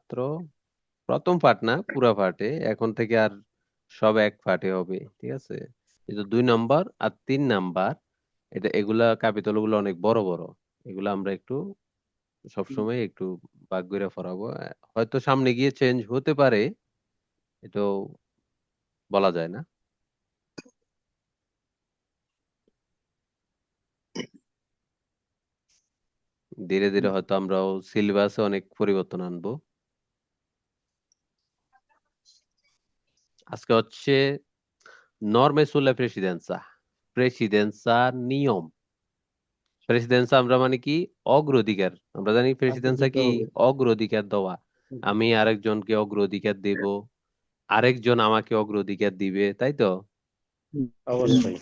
মাত্র প্রথম পার্ট না, পুরা পার্টে এখন থেকে আর সব এক পার্টে হবে, ঠিক আছে? এই তো 2 নাম্বার আর 3 নাম্বার, এগুলা কাপিতল গুলো অনেক বড় বড়। এগুলা আমরা একটু সবসময় একটু ভাগ করে পড়াবো। হয়তো সামনে গিয়ে চেঞ্জ হতে পারে, এটাও বলা যায় না। ধীরে ধীরে হয়তো আমরাও সিলেবাসে অনেক পরিবর্তন আনবো। আজকে হচ্ছে নর্মে সুলে প্রেসিডেন্সা। প্রেসিডেন্সা নিয়ম। প্রেসিডেন্সা আমরা মানে কি? অগ্রাধিকার। আমরা জানি আগে প্রেসিডেন্সা দিতে কি? হবে। অগ্রাধিকার দেওয়া। আমি আরেকজনকে অগ্রাধিকার দেব, আরেকজন আমাকে অগ্রাধিকার দিবে, তাই তো? অবশ্যই।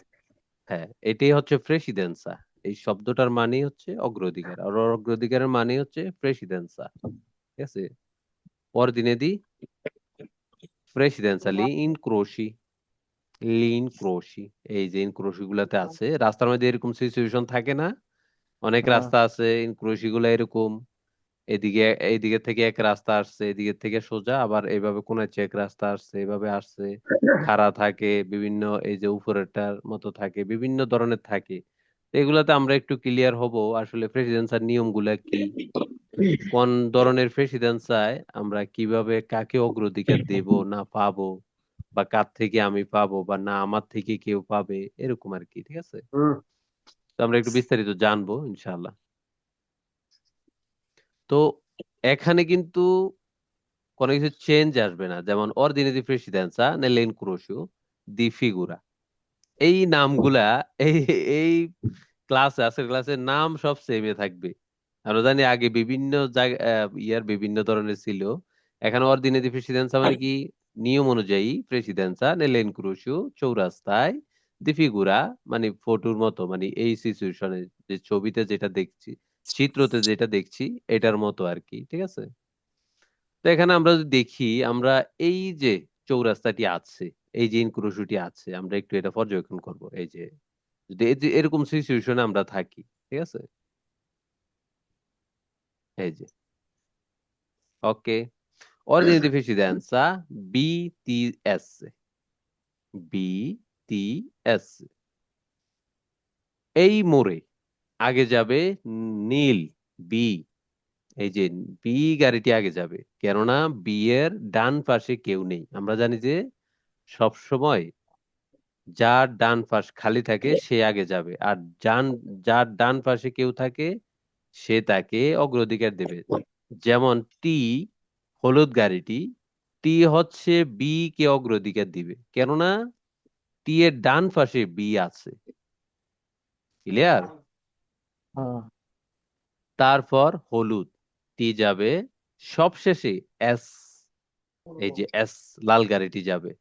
হ্যাঁ, এটাই হচ্ছে প্রেসিডেন্সা। এই শব্দটার মানে হচ্ছে অগ্রাধিকার, আর অগ্রাধিকারের মানে হচ্ছে প্রেসিডেন্সা, ঠিক আছে? অর্ডিনে দি প্রেসিডেন্সিয়ালি ইনক্রোশি, লিন ক্রোশি। এই যে ইনক্রোশি গুলাতে আছে, রাস্তার মধ্যে এরকম সিচুয়েশন থাকে না? অনেক হ্যাঁ। রাস্তা আছে, ইনক্রোশি গুলা এরকম। এদিকে এইদিকে থেকে এক রাস্তা আসছে, এদিকে থেকে সোজা, আবার এইভাবে কোন এক রাস্তা আসছে, এইভাবে আসছে। খাড়া থাকে বিভিন্ন, এই যে উপরেরটার মতো থাকে, বিভিন্ন ধরনের থাকে। তো এগুলাতে আমরা একটু ক্লিয়ার হব আসলে প্রেসিডেন্সিয়াল নিয়মগুলা কি, কোন ধরনের প্রেসিডেন্সিয়ায় আমরা কিভাবে কাকে অগ্রাধিকার দেব না পাবো, বা কার থেকে আমি পাবো বা না আমার থেকে কেউ পাবে, এরকম আর কি, ঠিক আছে? হুম। তো আমরা একটু বিস্তারিত জানবো ইনশাআল্লাহ। তো এখানে কিন্তু কোনো কিছু চেঞ্জ আসবে না, যেমন অর্ডিনে দি প্রেসিডেন্সা নেলেনক্রোশু দি ফিগুরা। এই নামগুলা, এই এই ক্লাসে, আজকের ক্লাসের নাম সব সেমে থাকবে। আমরা জানি আগে বিভিন্ন জায়গা ইয়ার বিভিন্ন ধরনের ছিল। এখানে অর্ডিনে দি প্রেসিডেন্সা মানে কি? নিয়ম অনুযায়ী প্রেসিডেন্সা নেলেনক্রোশু, চৌরাস্তায়, দি ফিগুরা মানে ফটোর মতো, মানে এই সিচুয়েশনে, যে ছবিতে যেটা দেখছি, চিত্রতে যেটা দেখছি, এটার মতো আর কি, ঠিক আছে? তো এখানে আমরা যদি দেখি, আমরা এই যে চৌরাস্তাটি আছে, এই যে ইনক্রোশটি আছে, আমরা একটু এটা পর্যবেক্ষণ করব। এই যে যদি এই যে এরকম সিচুয়েশনে আমরা থাকি, ঠিক আছে? এই যে, ওকে, ordine di precedenza BTS, BTS। এই মোড়ে আগে যাবে নীল, বি। এই যে বি গাড়িটি আগে যাবে, কেননা বি এর ডান পাশে কেউ নেই। আমরা জানি যে সব সময় যার ডান পাশ খালি থাকে সে আগে যাবে, আর যার ডান পাশে কেউ থাকে সে তাকে অগ্রাধিকার দেবে। যেমন টি, হলুদ গাড়িটি, টি হচ্ছে বি কে অগ্রাধিকার দিবে, কেননা টি এর ডান পাশে বি আছে। ক্লিয়ার? হ্যাঁ। তারপর হলুদ, টি যাবে সবশেষে এস। এই যে এস, লাল গাড়িটি যাবে,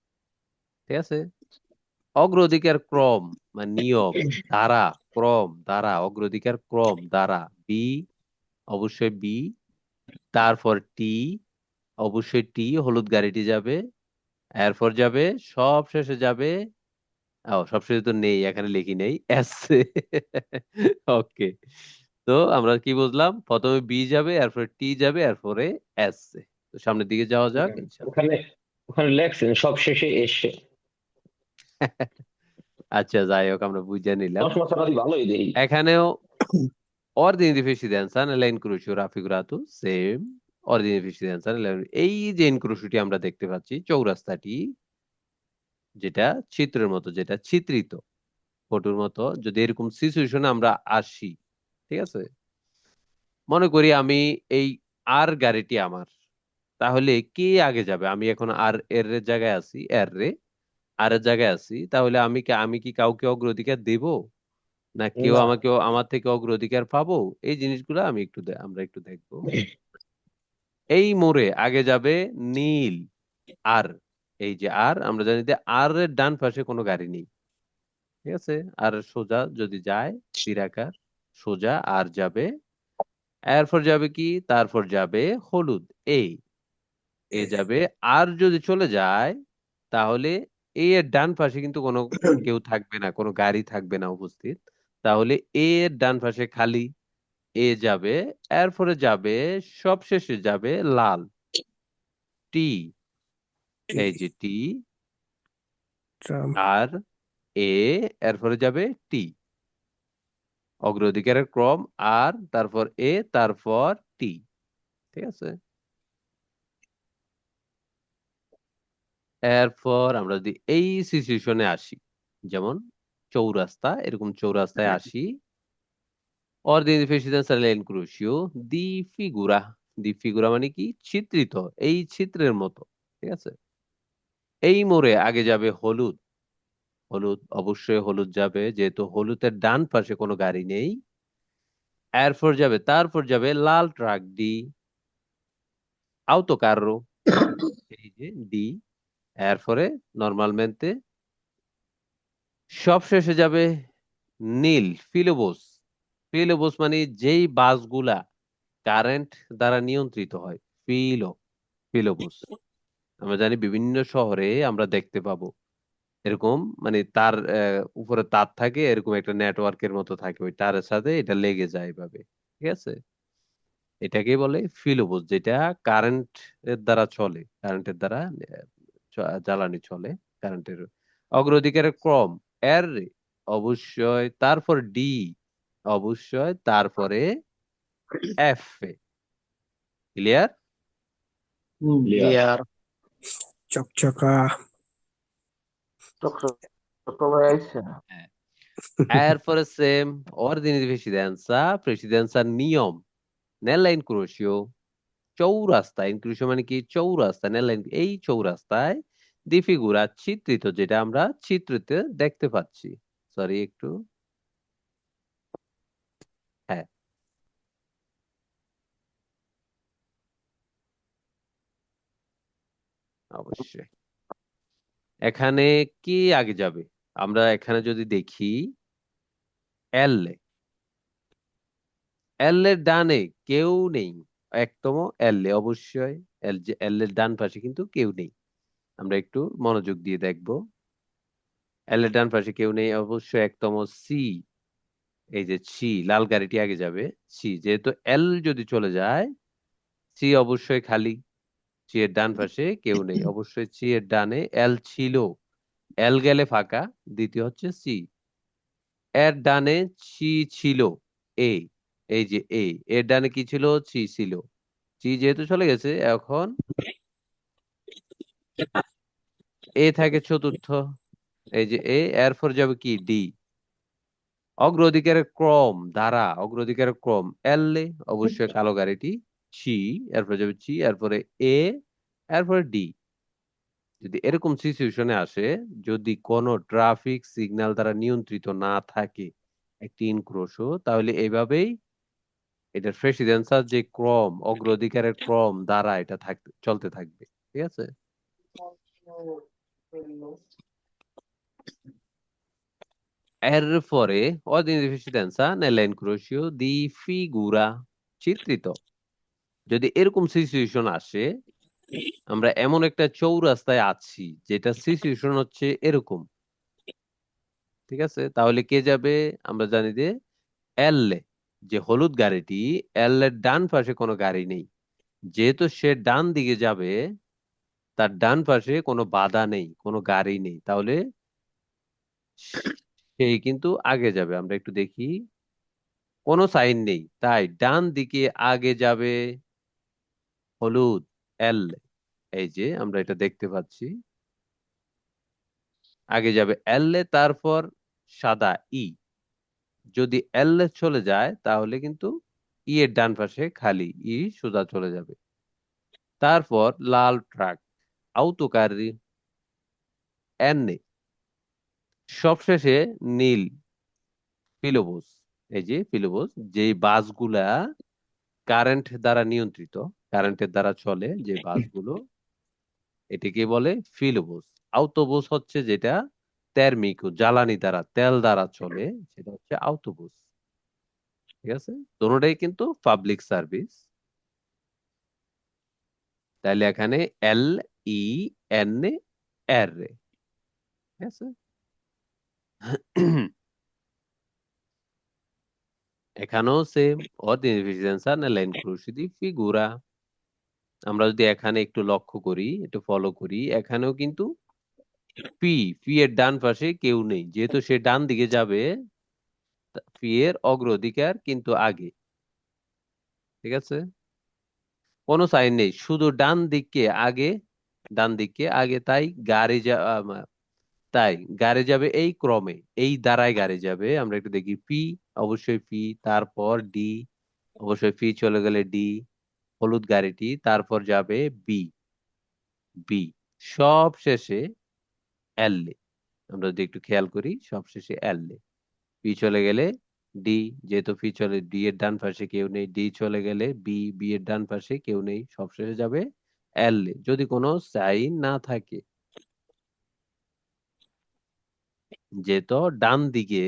ঠিক আছে? অগ্রাধিকার ক্রম মানে নিয়ম, ধারা, ক্রম, ধারা, অগ্রাধিকার ক্রম, ধারা, বি, অবশ্যই বি। তারপর টি, অবশ্যই টি, হলুদ গাড়িটি যাবে। এরপর যাবে, সব শেষে যাবে, ও সব শেষে তো নেই, এখানে লিখি নেই, এস। ওকে। তো আমরা কি বুঝলাম? প্রথমে বি যাবে, এরপরে টি যাবে, এরপরে এস। তো সামনের দিকে যাওয়া যাক ইনশাল্লাহ। ওখানে ওখানে লেখছেন সব শেষে এসে। আচ্ছা, যাই হোক, আমরা বুঝে নিলাম। 10 বছর আগে ভালোই দেই। এখানেও ordine di precedenza nella incrocio raffigurato same, ordine di precedenza এই যে ইনক্রুশটি আমরা দেখতে পাচ্ছি, চৌরাস্তাটি, যেটা চিত্রের মতো, যেটা চিত্রিত ফটোর মতো, যদি এরকম সিচুয়েশনে আমরা আসি, ঠিক আছে? মনে করি আমি এই আর গাড়িটি আমার, তাহলে কে আগে যাবে? আমি এখন আর এর জায়গায় আছি, এর রে আর এর জায়গায় আছি, তাহলে আমি কি কাউকে অগ্রাধিকার দেব, না কেউ না। আমাকে আমার থেকে অগ্রাধিকার পাবো? এই জিনিসগুলো আমরা একটু দেখবো। এই মোড়ে আগে যাবে নীল, আর, এই যে আর, আমরা জানি যে আর এর ডান পাশে কোনো গাড়ি নেই, ঠিক আছে? আর সোজা যদি যায়, তীর আকার, সোজা আর যাবে। এরপর যাবে কি? তারপর যাবে হলুদ, এই, এ যাবে। আর যদি চলে যায়, তাহলে এ এর ডান পাশে কিন্তু কোনো কেউ থাকবে না, কোনো গাড়ি থাকবে না উপস্থিত। তাহলে এ এর ডান পাশে খালি, এ যাবে। এরপরে যাবে, সবশেষে যাবে লাল, টি, এই যে টি, ট্রাম। আর এ, এরপরে যাবে টি, অগ্রাধিকারের ক্রম আর, তারপর এ, তারপর টি। ঠিক আছে, এরপর আমরা যদি এই সিচুয়েশনে আসি, যেমন চৌরাস্তা, এরকম চৌরাস্তায় আসি, ordine di precedenza dell'incrocio di figura, দি ফিগুরা মানে কি, চিত্রিত, এই চিত্রের মতো। ঠিক আছে, এই মোড়ে আগে যাবে হলুদ, হলুদ অবশ্যই হলুদ যাবে, যেহেতু হলুদের ডান পাশে কোনো গাড়ি নেই। এরপর যাবে, তারপর যাবে লাল ট্রাক, ডি, autocarro, এই যে ডি, এরপরে নর্মালমেন্টে, সব শেষে যাবে নীল, ফিলোবোস। ফিলোবোস মানে যেই বাসগুলা কারেন্ট দ্বারা নিয়ন্ত্রিত হয়, ফিলোবোস। আমরা জানি বিভিন্ন শহরে আমরা দেখতে পাবো এরকম, মানে তার উপরে তার থাকে, এরকম একটা নেটওয়ার্কের মতো থাকে, ওই তারের সাথে এটা লেগে যায় এভাবে। ঠিক আছে, এটাকে বলে ফিলোবোস, যেটা কারেন্ট এর দ্বারা চলে, কারেন্টের দ্বারা জ্বালানি চলে, কারেন্টের। অগ্রাধিকারের ক্রম এর, অবশ্যই তারপর ডি, অবশ্যই তারপরে এফ এ। ক্লিয়ার? ক্লিয়ার। ক্লিয়ার। চকচকা। চক্র আইছে। এরপরে same, ordine di precedenza, precedenza নিয়ম, nella incrocio, চৌরাস্তা, ইনক্রুশন মানে কি, চৌরাস্তা, nella এই চৌরাস্তায়, দি ফিগুরা চিত্রিত, যেটা আমরা চিত্রতে দেখতে পাচ্ছি। সরি একটু, হ্যাঁ, অবশ্যই। এখানে কি আগে যাবে? আমরা এখানে যদি দেখি এল, এল এর ডানে কেউ নেই, একদম এল এ, অবশ্যই এল এর ডান পাশে কিন্তু কেউ নেই। আমরা একটু মনোযোগ দিয়ে দেখবো, এল এর ডান পাশে কেউ নেই, অবশ্যই একদম সি, এই যে সি, লাল গাড়িটি আগে যাবে সি, যেহেতু এল যদি চলে যায়, সি অবশ্যই খালি, সি এর ডান পাশে কেউ নেই, অবশ্যই সি এর ডানে এল ছিল, এল গেলে ফাঁকা, দ্বিতীয় হচ্ছে সি, এর ডানে সি ছিল, এ, এই যে এ, এর ডানে কি ছিল, সি ছিল, সি যেহেতু চলে গেছে, এখন এ থাকে চতুর্থ, এই যে এ, এরপর যাবে কি ডি, অগ্রাধিকারের ক্রম দ্বারা, অগ্রাধিকারের ক্রম এল এ, অবশ্যই কালো গাড়িটি সি, এরপরে যাবে সি, এরপরে এ, এরপরে ডি। যদি এরকম সিচুয়েশনে আসে, যদি কোনো ট্রাফিক সিগন্যাল দ্বারা নিয়ন্ত্রিত না থাকে একটি ইনক্রোশো, তাহলে এইভাবেই এটার প্রেসিডেন্সার যে ক্রম, অগ্রাধিকারের ক্রম দ্বারা এটা চলতে থাকবে। ঠিক আছে, এরপরে ordine di precedenza nell'incrocio di figura, চিত্রিত। যদি এরকম সিচুয়েশন আসে, আমরা এমন একটা চৌরাস্তায় আছি যেটা সিচুয়েশন হচ্ছে এরকম, ঠিক আছে, তাহলে কে যাবে? আমরা জানি যে এল, যে হলুদ গাড়িটি, এল এর ডান পাশে কোনো গাড়ি নেই, যেহেতু সে ডান দিকে যাবে, তার ডান পাশে কোনো বাধা নেই, কোনো গাড়ি নেই, তাহলে সেই কিন্তু আগে যাবে। আমরা একটু দেখি, কোনো সাইন নেই, তাই ডান দিকে আগে যাবে হলুদ এল, এই যে আমরা এটা দেখতে পাচ্ছি, আগে যাবে এল, তারপর সাদা ই, যদি এল চলে যায় তাহলে কিন্তু ই এর ডান পাশে খালি, ই সোজা চলে যাবে। তারপর লাল ট্রাক, আউটোকারি, এন, সবশেষে নীল, ফিলোবোস, এই যে ফিলোবোস, যে বাসগুলা কারেন্ট দ্বারা নিয়ন্ত্রিত, কারেন্টের দ্বারা চলে যে বাসগুলো, এটাকে বলে ফিলোবোস। আউটোবোস হচ্ছে যেটা তেরমিক, জ্বালানি দ্বারা, তেল দ্বারা চলে, সেটা হচ্ছে আউটোবোস। ঠিক আছে, দুটোটাই কিন্তু পাবলিক সার্ভিস। তাহলে এখানে এল, ই, এন, আর, ঠিক আছে। এখানেও same, ordine di precedenza nella incrocio di figura, আমরা যদি এখানে একটু লক্ষ্য করি, একটু ফলো করি, এখানেও কিন্তু পি, পি এর ডান পাশে কেউ নেই, যেহেতু সে ডান দিকে যাবে, পি এর অগ্রাধিকার কিন্তু আগে। ঠিক আছে, কোনো সাইন নেই, শুধু ডান দিকে আগে, ডান দিকে আগে, তাই গাড়ি তাই গাড়ি যাবে এই ক্রমে, এই দ্বারাই গাড়ি যাবে। আমরা একটু দেখি, পি, অবশ্যই পি, তারপর ডি, অবশ্যই পি চলে গেলে ডি, হলুদ গাড়িটি, তারপর যাবে বি, বি, সব শেষে এল এ। আমরা যদি একটু খেয়াল করি, সব শেষে এল এ। পি চলে গেলে ডি, যেহেতু পি চলে, ডি এর ডান পাশে কেউ নেই, ডি চলে গেলে বি, বি এর ডান পাশে কেউ নেই, সব শেষে যাবে এল এ, যদি কোনো সাইন না থাকে। যেহেতু ডান দিকে,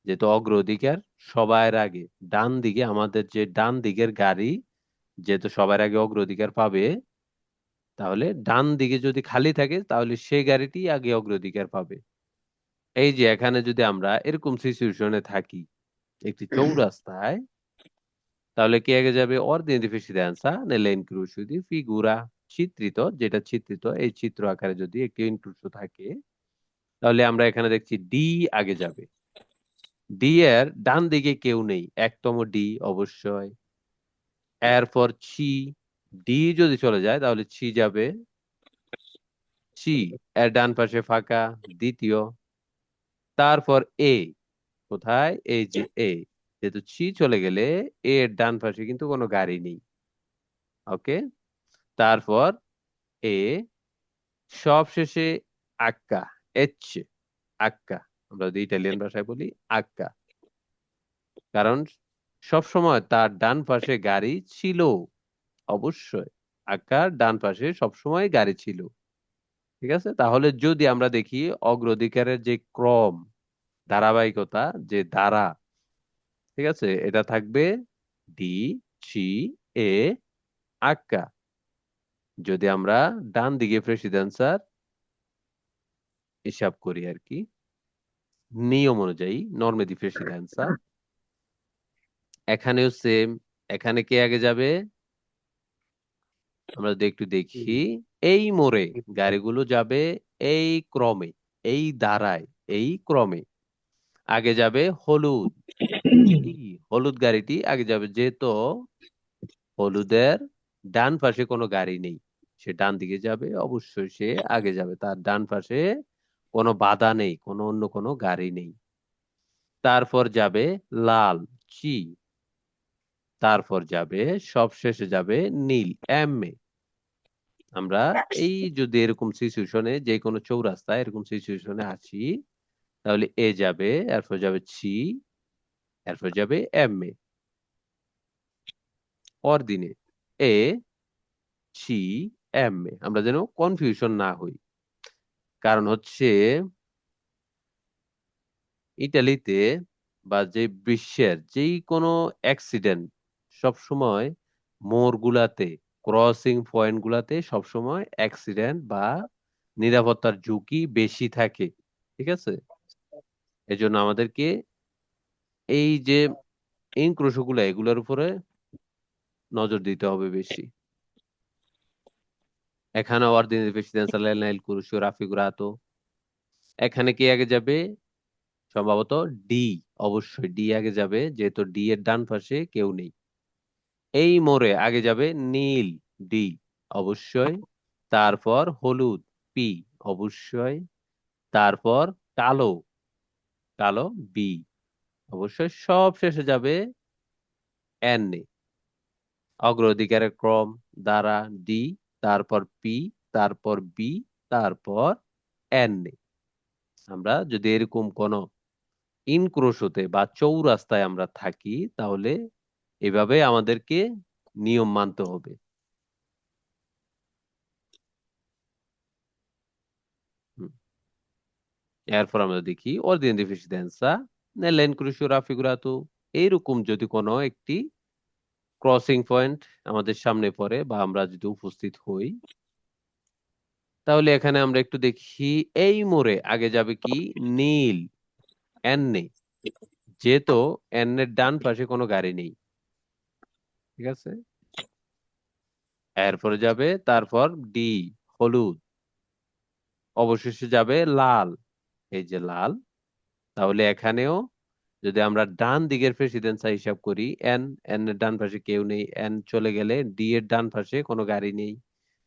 যেহেতু অগ্রাধিকার সবার আগে, ডান দিকে আমাদের যে ডান দিকের গাড়ি, যেহেতু সবার আগে অগ্রাধিকার পাবে, তাহলে ডান দিকে যদি খালি থাকে তাহলে সেই গাড়িটি আগে অগ্রাধিকার পাবে। এই যে এখানে যদি আমরা এরকম সিচুয়েশনে থাকি একটি চৌরাস্তায়, তাহলে কে আগে যাবে? ordine differenza nell'incrocio di figura, চিত্রিত, যেটা চিত্রিত, এই চিত্র আকারে যদি একটি ইনক্রুশো থাকে, তাহলে আমরা এখানে দেখছি ডি আগে যাবে। ডি এর ডান দিকে কেউ নেই, একতম ডি অবশ্যই। এরপর সি, ডি যদি চলে যায় তাহলে সি যাবে, সি এর ডান পাশে ফাঁকা, দ্বিতীয়। তারপর এ, কোথায়? এই যে এ, যেহেতু সি চলে গেলে এ এর ডান পাশে কিন্তু কোনো গাড়ি নেই। ওকে, তারপর এ, সবশেষে আক্কা, এইচ, আক্কা, আমরা যদি ইটালিয়ান ভাষায় বলি আক্কা, কারণ সব সময় তার ডান পাশে গাড়ি ছিল, অবশ্যই আক্কার ডান পাশে সবসময় গাড়ি ছিল। ঠিক আছে, তাহলে যদি আমরা দেখি অগ্রাধিকারের যে ক্রম, ধারাবাহিকতা, যে ধারা, ঠিক আছে, এটা থাকবে ডি, সি, এ, আক্কা। যদি আমরা ডান দিকে প্রেসিডেন্সার হিসাব করি আর কি, নিয়ম অনুযায়ী, নর্মে দি প্রেসিডেন্সা, এখানেও সেম। এখানে কে আগে যাবে? আমরা যদি একটু দেখি, এই মোড়ে গাড়িগুলো যাবে এই ক্রমে, এই ধারায়, এই ক্রমে। আগে যাবে হলুদ, এই হলুদ গাড়িটি আগে যাবে, যেহেতু হলুদের ডান পাশে কোনো গাড়ি নেই, সে ডান দিকে যাবে, অবশ্যই সে আগে যাবে, তার ডান পাশে কোনো বাধা নেই, কোনো অন্য কোনো গাড়ি নেই। তারপর যাবে লাল, চি, তারপর যাবে, সব শেষে যাবে নীল, এম এ। আমরা এই যদি এরকম সিচুয়েশনে, যে কোনো চৌরাস্তায় এরকম সিচুয়েশনে আছি, তাহলে এ যাবে, এরপর যাবে সি, এরপর যাবে এম এ, দিনে এ, সি, এম এ, আমরা যেন কনফিউশন না হই। কারণ হচ্ছে ইটালিতে বা যে বিশ্বের যেই কোনো অ্যাক্সিডেন্ট সবসময় মোড়গুলাতে, ক্রসিং পয়েন্ট গুলাতে সবসময় অ্যাক্সিডেন্ট বা নিরাপত্তার ঝুঁকি বেশি থাকে। ঠিক আছে, এজন্য আমাদেরকে এই যে ইনক্রুশো গুলা, এগুলোর উপরে নজর দিতে হবে বেশি। এখানে অর্ডিনারি প্রেসিডেন্সিয়াল লাইন ক্রুশো রাফিগুরাতো, এখানে কে আগে যাবে? সম্ভবত ডি, অবশ্যই ডি আগে যাবে, যেহেতু ডি এর ডান পাশে কেউ নেই। এই মোড়ে আগে যাবে নীল, ডি, অবশ্যই। তারপর হলুদ, পি, অবশ্যই। তারপর কালো, কালো, বি, অবশ্যই। সব শেষে যাবে এন এ, অগ্রাধিকারের ক্রম দ্বারা ডি, তারপর পি, তারপর বি, তারপর এন এ। আমরা যদি এরকম কোন ইনক্রোশতে বা চৌরাস্তায় আমরা থাকি, তাহলে এভাবে আমাদেরকে নিয়ম মানতে হবে। হুম। এরপর আমরা দেখি ordine di precedenza nell'incrocio raffigurato, এইরকম যদি কোনো একটি ক্রসিং পয়েন্ট আমাদের সামনে পড়ে বা আমরা যদি উপস্থিত হই, তাহলে এখানে আমরা একটু দেখি, এই মোড়ে আগে যাবে কি? নীল, এন নেই, যেহেতু এন এর ডান পাশে কোনো গাড়ি নেই। ঠিক আছে, এরপরে যাবে তারপর ডি, হলুদ। অবশেষে যাবে লাল, এই যে লাল। তাহলে এখানেও যদি আমরা ডান দিকের প্রেসিডেন্সা হিসাব করি, এন, এন এর ডান পাশে কেউ নেই, এন চলে গেলে ডি এর ডান পাশে কোনো গাড়ি নেই,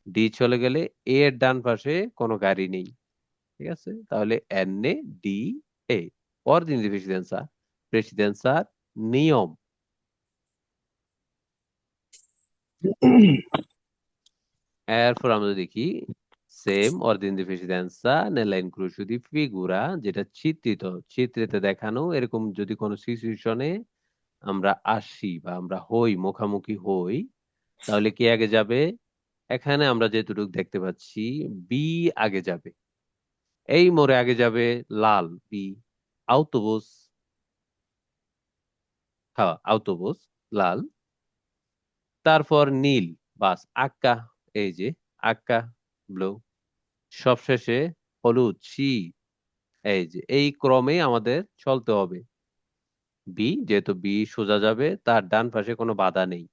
ডি চলে গেলে এ এর ডান পাশে কোনো গাড়ি নেই। ঠিক আছে, তাহলে N A D A. Ordem de presidenza, presidenza নিয়ম। এরপর আমরা দেখি same ordem de presidenza nella incrocio di figura, যেটা চিত্রিত, চিত্রিত দেখানো। এরকম যদি কোনো সিচুয়েশনে আমরা আসি বা আমরা হই, মুখামুখি হই, তাহলে কে আগে যাবে? এখানে আমরা যেটুকু দেখতে পাচ্ছি, বি আগে যাবে। এই মোড়ে আগে যাবে লাল, বি। আউটোবুস, হ্যাঁ আউটোবুস, লাল। তারপর নীল, বাস, আক্কা, এই যে আক্কা, ব্লু। সবশেষে হলুদ, সি। এই যে এই ক্রমে আমাদের চলতে হবে। বি, যেহেতু বি সোজা যাবে, তার ডান পাশে কোনো বাধা নেই।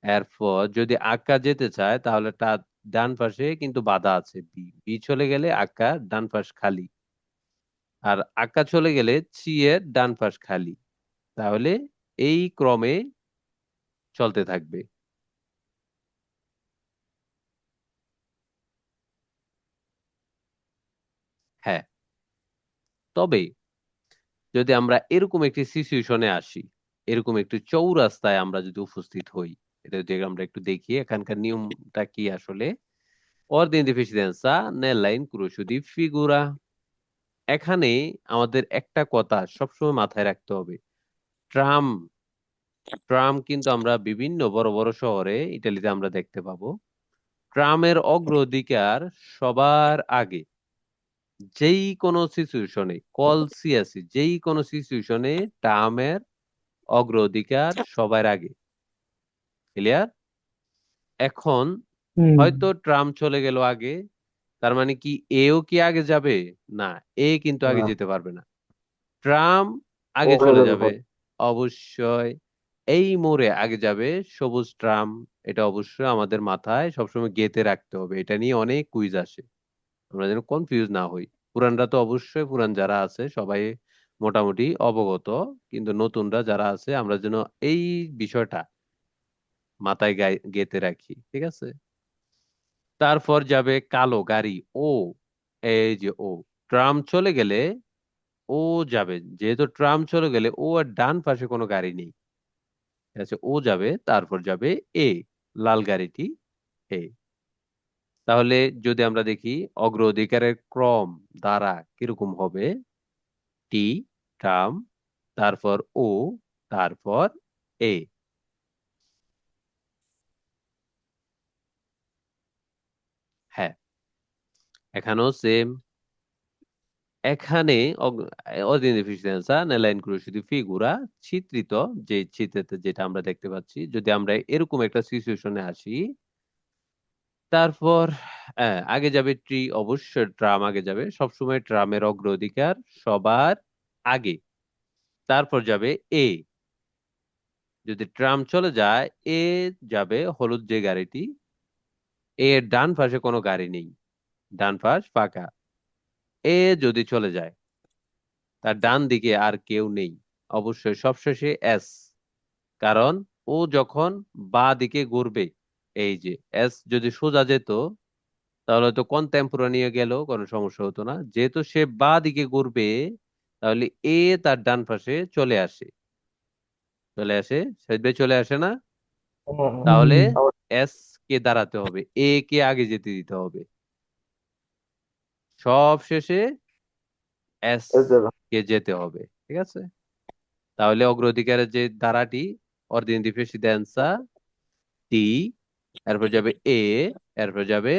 এরপর যদি আক্কা যেতে চায় তাহলে তার ডান পাশে কিন্তু বাধা আছে, বি। বি চলে গেলে আক্কা ডান পাশ খালি, আর আক্কা চলে গেলে সি এর ডান পাশ খালি। তাহলে এই ক্রমে চলতে থাকবে। হ্যাঁ, তবে যদি আমরা এরকম একটি সিচুয়েশনে আসি, এরকম একটি চৌরাস্তায় আমরা যদি উপস্থিত হই, এটা যদি আমরা একটু দেখি এখানকার নিয়মটা কি আসলে। Ordine di precedenza nella incrocio di figura। এখানে আমাদের একটা কথা সবসময় মাথায় রাখতে হবে। ট্রাম, ট্রাম কিন্তু আমরা বিভিন্ন বড় বড় শহরে ইতালিতে আমরা দেখতে পাবো। ট্রামের অগ্রাধিকার সবার আগে। যেই কোনো সিচুয়েশনে, কলসিয়াসি যেই কোনো সিচুয়েশনে ট্রামের অগ্রাধিকার সবার আগে। ক্লিয়ার? এখন হুম হয়তো ট্রাম চলে গেল আগে, তার মানে কি এও কি আগে যাবে? না, এ কিন্তু আগে না, যেতে পারবে না। ট্রাম ও আগে হয়ে চলে যাবে যাবে, অবশ্যই। এই মোড়ে আগে যাবে সবুজ ট্রাম। এটা অবশ্যই আমাদের মাথায় সবসময় গেঁথে রাখতে হবে। এটা নিয়ে অনেক কুইজ আসে, আমরা যেন কনফিউজ না হই। পুরানরা তো অবশ্যই, পুরান যারা আছে সবাই মোটামুটি অবগত, কিন্তু নতুনরা যারা আছে আমরা যেন এই বিষয়টা মাথায় গেঁথে রাখি। ঠিক আছে, তারপর যাবে কালো গাড়ি, ও। এই যে ও, ট্রাম চলে গেলে ও যাবে। যেহেতু ট্রাম চলে গেলে ও আর ডান পাশে কোনো গাড়ি নেই। ঠিক আছে, ও যাবে, তারপর যাবে এ, লাল গাড়িটি, এ। তাহলে যদি আমরা দেখি অগ্রাধিকারের ক্রম দ্বারা কিরকম হবে, টি, ট্রাম, তারপর ও, তারপর এ। হ্যাঁ, এখানেও সেম। এখানে ordine di precedenza nella incrocio di figura, চিত্রিত, যে চিত্রেতে যেটা আমরা দেখতে পাচ্ছি, যদি আমরা এরকম একটা সিচুয়েশনে আসি, তারপর আগে যাবে ট্রি, অবশ্যই ট্রাম আগে যাবে, সবসময় ট্রামের অগ্রাধিকার সবার আগে। তারপর যাবে এ। যদি ট্রাম চলে যায়, এ যাবে, হলুদ যে গাড়িটি, এর ডান পাশে কোনো গাড়ি নেই, ডান পাশ ফাঁকা। এ যদি চলে যায়, তার ডান দিকে আর কেউ নেই, অবশ্যই সবশেষে এস। কারণ ও যখন বা দিকে ঘুরবে, এই যে এস যদি সোজা যেত তাহলে তো কন্টেম্পোরানিয়ে গেল কোনো সমস্যা হতো না। যেহেতু সে বা দিকে ঘুরবে, তাহলে এ তার ডান পাশে চলে আসে, চলে আসে, সেজবে চলে আসে না। তাহলে হুম এস কে দাঁড়াতে হবে, এ কে আগে যেতে দিতে হবে। সব শেষে এস যাবে। কে যেতে হবে। ঠিক আছে, তাহলে অগ্রাধিকারের যে ধারাটি, অর্ডিন দি প্রেসিডেন্সা, টি, এরপর যাবে এ, এরপর যাবে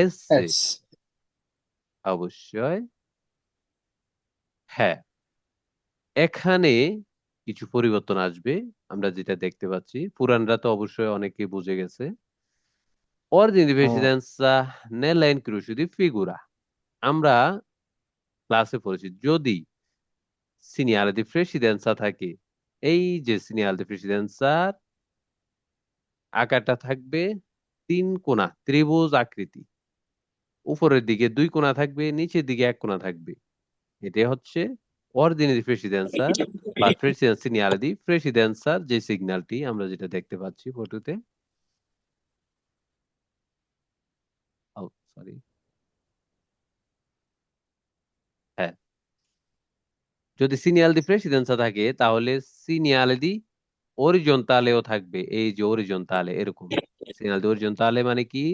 এস এ। এস অবশ্যই। হ্যাঁ, এখানে কিছু পরিবর্তন আসবে। আমরা যেটা দেখতে পাচ্ছি, পুরানরা তো অবশ্যই অনেকে বুঝে গেছে। Ordine di presidenza nella incrocio di figura, আমরা ক্লাসে পড়েছি, যদি সিনিয়ালে দি প্রেসিডেন্সা থাকে, এই যে সিনিয়ালে দি প্রেসিডেন্সার আকারটা থাকবে তিন কোণা ত্রিভুজ আকৃতি, উপরের দিকে দুই কোণা থাকবে, নিচের দিকে এক কোণা থাকবে। এটা হচ্ছে অর্ডিনারি প্রেসিডেন্সার বা প্রেসিডেন্সি নিয়ারেদি প্রেসিডেন্সার যে সিগন্যালটি আমরা যেটা দেখতে পাচ্ছি ফটোতে। ও সরি, হ্যাঁ, যদি সিনিয়াল দি প্রেসিডেন্সা থাকে তাহলে সিনিয়াল দি অরিজন্তালেও থাকবে, এই যে অরিজন্তালে এরকম। সিগন্যাল দি অরিজন্তালে মানে কি,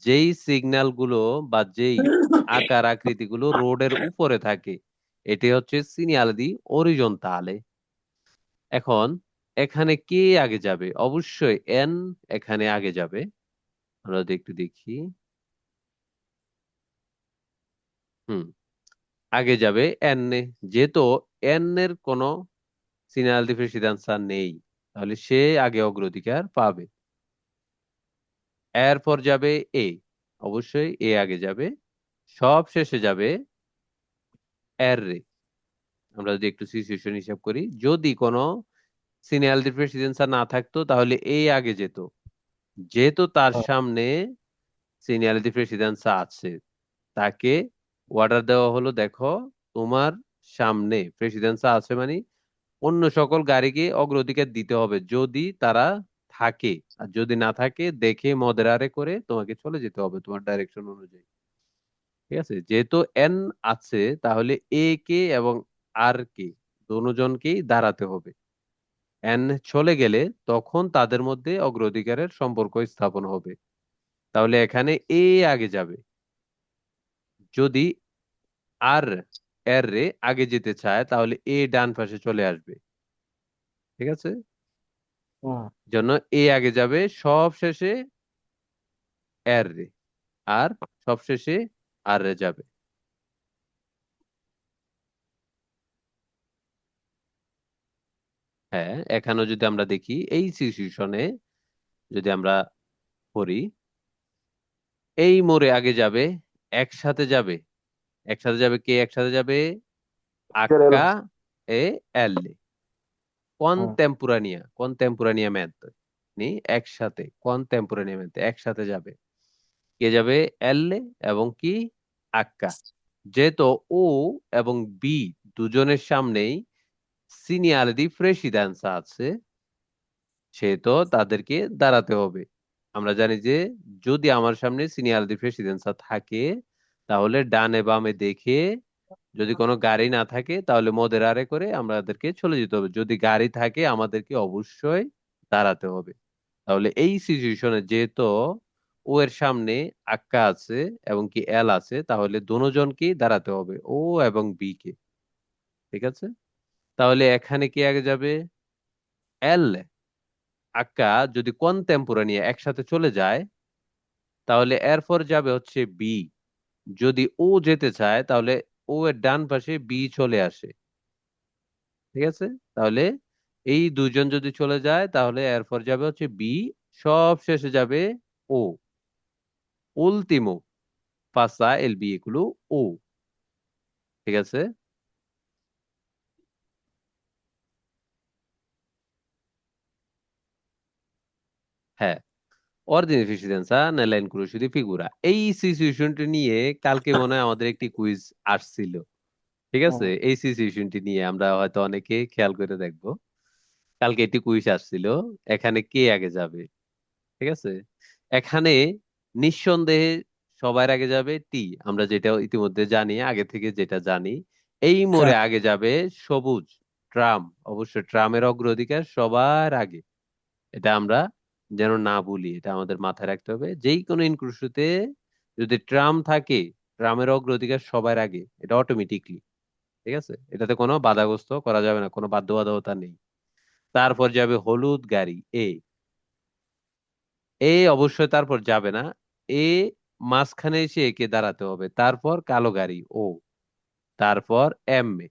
যেই সিগন্যাল গুলো বা যেই আকার আকৃতি গুলো রোডের উপরে থাকে, এটি হচ্ছে সিনিয়াল দি অরিজন্তালে। এখন এখানে কে আগে যাবে? অবশ্যই এন এখানে আগে যাবে। আমরা যদি একটু দেখি, হুম, আগে যাবে এন এ। যেহেতু এন এর কোনো সিনিয়াল দি প্রেসিডেন্সা নেই, তাহলে সে আগে অগ্রাধিকার পাবে। এরপর যাবে এ, অবশ্যই এ আগে যাবে। সব শেষে যাবে এর রে। আমরা যদি একটু সিচুয়েশন হিসাব করি, যদি কোনো সিনিয়রিটি প্রেসিডেন্সা না থাকতো তাহলে এ আগে যেত। যেহেতু তার সামনে সিনিয়রিটি প্রেসিডেন্সা আছে, তাকে অর্ডার দেওয়া হলো, দেখো তোমার সামনে প্রেসিডেন্সা আছে মানে অন্য সকল গাড়িকে অগ্রাধিকার দিতে হবে যদি তারা থাকে। আর যদি না থাকে দেখে মদেরারে করে তোমাকে চলে যেতে হবে তোমার ডাইরেকশন অনুযায়ী। ঠিক আছে, যেহেতু এন আছে তাহলে এ কে এবং আর কে দুজনকেই দাঁড়াতে হবে। এন চলে গেলে তখন তাদের মধ্যে অগ্রাধিকারের সম্পর্ক স্থাপন হবে। তাহলে এখানে এ আগে যাবে। যদি আর এর রে আগে যেতে চায় তাহলে এ ডান পাশে চলে আসবে। ঠিক আছে, জন্য এ আগে যাবে, সব শেষে এর রে, আর সব শেষে আর রে যাবে। হ্যাঁ, এখানেও যদি আমরা দেখি এই সিচুয়েশনে যদি আমরা করি, এই মোড়ে আগে যাবে, একসাথে যাবে, একসাথে যাবে কে? একসাথে যাবে আক্কা এ এল কনটেম্পোরানিয়া, কনটেম্পোরানিয়ামেন্তে নি একসাথে, কনটেম্পোরানিয়ামেন্তে একসাথে যাবে। কে যাবে? এল এবং কি আক্কা। যেহেতু ও এবং বি দুজনের সামনেই সিনিয়রিটি প্রেসিডেন্সা আছে, সেহেতু তাদেরকে দাঁড়াতে হবে। আমরা জানি যে যদি আমার সামনে সিনিয়রিটি প্রেসিডেন্সা থাকে তাহলে ডানে বামে দেখে, যদি কোনো গাড়ি না থাকে তাহলে মদের আরে করে আমাদেরকে চলে যেতে হবে। যদি গাড়ি থাকে আমাদেরকে অবশ্যই দাঁড়াতে হবে। তাহলে এই সিচুয়েশনে যেহেতু ও এর সামনে আক্কা আছে এবং কি এল আছে, তাহলে দুজনকেই দাঁড়াতে হবে, ও এবং বি কে। ঠিক আছে, তাহলে এখানে কি আগে যাবে? এল আক্কা যদি কনটেম্পোরানিয়া একসাথে চলে যায় তাহলে এরপর যাবে হচ্ছে বি। যদি ও যেতে চায় তাহলে ও এর ডান পাশে বি চলে আসে। ঠিক আছে, তাহলে এই দুজন যদি চলে যায় তাহলে এরপর যাবে হচ্ছে বি, সব শেষে যাবে ও। উলতিমো পাসা এল ভেহিকুলো ও। ঠিক আছে, হ্যাঁ, ordinary প্রেসিডেন্সা nella incrocio di figura, এই সিচুয়েশনটি নিয়ে কালকে মনে হয় আমাদের একটি কুইজ আসছিল। ঠিক আছে, এই সিচুয়েশনটি নিয়ে আমরা হয়তো অনেকে খেয়াল করে দেখবো। কালকে একটি কুইজ আসছিল, এখানে কে আগে যাবে। ঠিক আছে, এখানে নিঃসন্দেহে সবার আগে যাবে টি, আমরা যেটা ইতিমধ্যে জানি, আগে থেকে যেটা জানি। এই মোড়ে ট্রাক, আগে যাবে সবুজ ট্রাম। অবশ্যই ট্রামের অগ্রাধিকার সবার আগে, এটা আমরা যেন না ভুলি, এটা আমাদের মাথায় রাখতে হবে। যেই কোনো ইনক্লুসিতে যদি ট্রাম থাকে, ট্রামের অগ্রাধিকার সবার আগে, এটা অটোমেটিকলি। ঠিক আছে, এটাতে কোনো বাধাগ্রস্ত করা যাবে না, কোনো বাধ্যবাধকতা নেই। তারপর যাবে হলুদ গাড়ি এ, এ অবশ্যই তারপর যাবে না, এ মাঝখানে এসে একে দাঁড়াতে হবে। তারপর কালো গাড়ি ও, তারপর এম এ।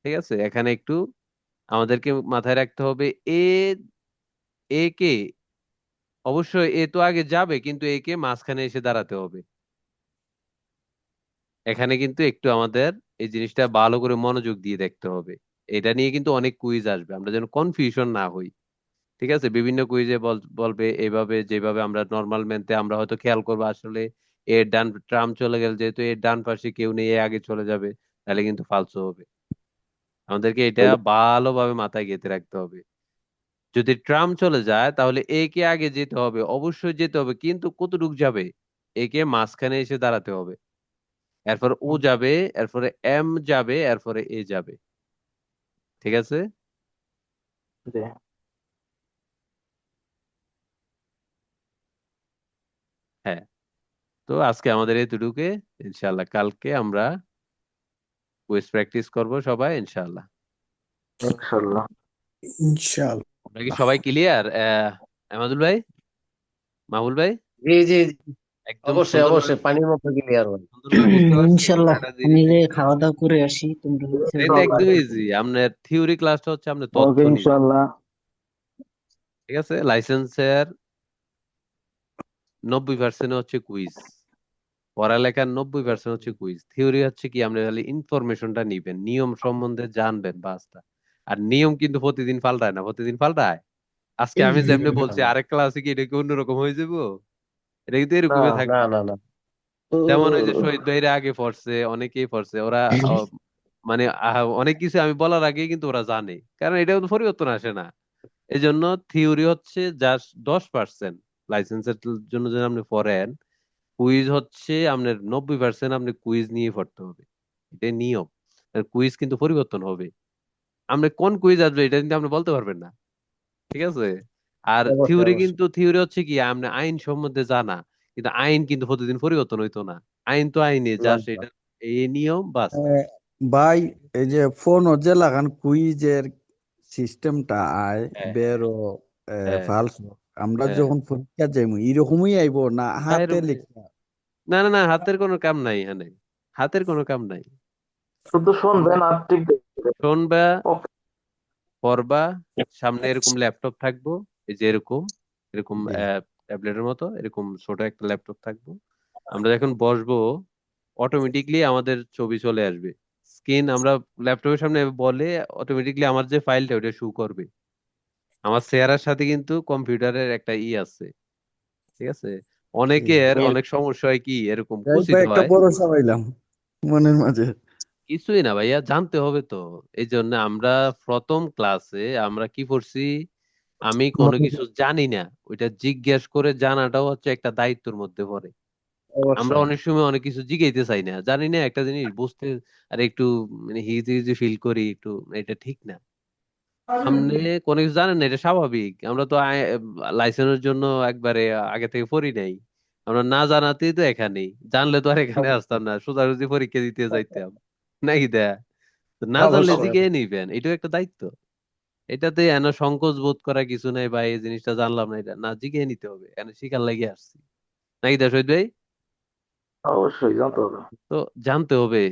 ঠিক আছে, এখানে একটু আমাদেরকে মাথায় রাখতে হবে এ, এ কে অবশ্যই এ তো আগে যাবে কিন্তু একে মাঝখানে এসে দাঁড়াতে হবে। এখানে কিন্তু একটু আমাদের এই জিনিসটা ভালো করে মনোযোগ দিয়ে দেখতে হবে। এটা নিয়ে কিন্তু অনেক কুইজ আসবে, আমরা যেন কনফিউশন না হই। ঠিক আছে, বিভিন্ন কুইজে বলবে এইভাবে, যেভাবে আমরা নর্মাল ম্যানতে আমরা হয়তো খেয়াল করবো আসলে এর ডান ট্রাম চলে গেল, যেহেতু এর ডান পাশে কেউ নেই, এ আগে চলে যাবে, তাহলে কিন্তু ফালসো হবে। আমাদেরকে এটা ভালোভাবে মাথায় গেঁথে রাখতে হবে। যদি ট্রাম চলে যায় তাহলে এ কে আগে যেতে হবে, অবশ্যই যেতে হবে, কিন্তু কতটুক যাবে? এ কে মাঝখানে এসে দাঁড়াতে হবে, এরপর ও যাবে, এরপরে এম যাবে, এরপরে এ যাবে। ঠিক আছে। জি। হ্যাঁ, তো আজকে আমাদের এতটুকুকে, ইনশাল্লাহ কালকে আমরা কুইজ প্র্যাকটিস করব সবাই ইনশাল্লাহ। ইনশাল্লাহ। আমরা কি ইনশাল্লাহ। সবাই ক্লিয়ার? আহমদুল ভাই, মাহমুল ভাই, জি জি জি, একদম অবশ্যই সুন্দরভাবে অবশ্যই পানির মতো ক্লিয়ার হয়। সুন্দরভাবে বুঝতে পারছেন ইনশাল্লাহ এটা আমি যে জিনিস? খাওয়া দাওয়া করে আসি, তোমরা হচ্ছে এটা কিন্তু একদম ইজি। আপনার থিওরি ক্লাসটা হচ্ছে আপনার তথ্য ওকে, নিয়ে, ইনশাল্লাহ। ঠিক আছে। লাইসেন্সের 90% হচ্ছে কুইজ, পড়ালেখার 90% হচ্ছে কুইজ। থিওরি হচ্ছে কি, আপনি খালি ইনফরমেশনটা নিবেন, নিয়ম সম্বন্ধে জানবেন, বাসটা। আর নিয়ম কিন্তু প্রতিদিন পাল্টায় না, প্রতিদিন পাল্টায়। আজকে আমি যেমনি বলছি, আরেক ক্লাসে কি এটা কি অন্যরকম হয়ে যাবো? এটা কিন্তু না এরকমই না থাকবো। না না। যেমন ওই যে শহীদ ভাইরা আগে পড়ছে, অনেকেই পড়ছে, ওরা মানে অনেক কিছু আমি বলার আগে কিন্তু ওরা জানে, কারণ এটাও তো পরিবর্তন আসে না। এই জন্য থিওরি হচ্ছে জাস্ট 10%। লাইসেন্সের জন্য যদি আপনি পড়েন, কুইজ হচ্ছে আপনার 90%। আপনি কুইজ নিয়ে পড়তে হবে, এটাই নিয়ম। কুইজ কিন্তু পরিবর্তন হবে, আপনি কোন কুইজ আসবে এটা কিন্তু আপনি বলতে পারবেন না। ঠিক আছে। আর অবশ্যই থিওরি অবশ্যই। কিন্তু, থিওরি হচ্ছে কি আপনি আইন সম্বন্ধে জানা, কিন্তু আইন কিন্তু প্রতিদিন পরিবর্তন হইতো না। আইন তো আইনে না জাস্ট না। এটা এই নিয়ম বাস। ভাই, এই যে ফোন যে লাগান কুইজের সিস্টেমটা আয় হ্যাঁ, বেরো হ্যাঁ, ফালস, আমরা হ্যাঁ, যখন পরীক্ষা যাইমু এরকমই আইবো না হ্যাঁ, হাতে এরকম। লিখা? না না না, হাতের কোনো কাম নাই এখানে, হাতের কোনো কাম নাই। শুধু শুনবেন আর টিক দেবেন। শুনবা, ওকে। পড়বা, সামনে এরকম ল্যাপটপ থাকবো, এই যে এরকম, এরকম জি। ট্যাবলেটের মতো এরকম ছোট একটা ল্যাপটপ থাকবো। আমরা যখন বসবো, অটোমেটিকলি আমাদের ছবি চলে আসবে, স্ক্রিন আমরা ল্যাপটপের সামনে বলে অটোমেটিকলি আমার যে ফাইলটা ওটা শু করবে। আমার চেহারার সাথে কিন্তু কম্পিউটারের একটা আছে, ঠিক আছে। অনেকের মিল। অনেক সমস্যা হয় কি, এরকম এই কুচিত ভাই একটা হয়। ভরসা পাইলাম মনের মাঝে। কিছুই না ভাইয়া, জানতে হবে তো। এই জন্য আমরা প্রথম ক্লাসে আমরা কি করছি, আমি কোনো কিছু জানি না, ওইটা জিজ্ঞেস করে জানাটাও হচ্ছে একটা দায়িত্বের মধ্যে পড়ে। আমরা অবশ্যই। অনেক সময় অনেক কিছু জিগাইতে চাই না, জানি না একটা জিনিস বুঝতে, আর একটু মানে হিজি হিজি ফিল করি একটু, এটা ঠিক না। আপনি কোনো কিছু জানেন না, এটা স্বাভাবিক। আমরা তো লাইসেন্সের জন্য একবারে আগে থেকে পড়ি নাই, আমরা না জানাতেই তো এখানেই, জানলে তো আর এখানে আসতাম না, সোজাসুজি পরীক্ষা দিতে যাইতাম নাকি দেয়া। তো না জানলে অবশ্যই। জিগে নিবেন, এটাও একটা দায়িত্ব। এটাতে এনা সংকোচ বোধ করা কিছু নাই, বা এই জিনিসটা জানলাম না, এটা না, জিগে নিতে হবে, এখানে শিকার লাগিয়ে আসছি নাকি দা শহীদ ভাই। অবশ্যই জানতে হবে। তো জানতে হবে।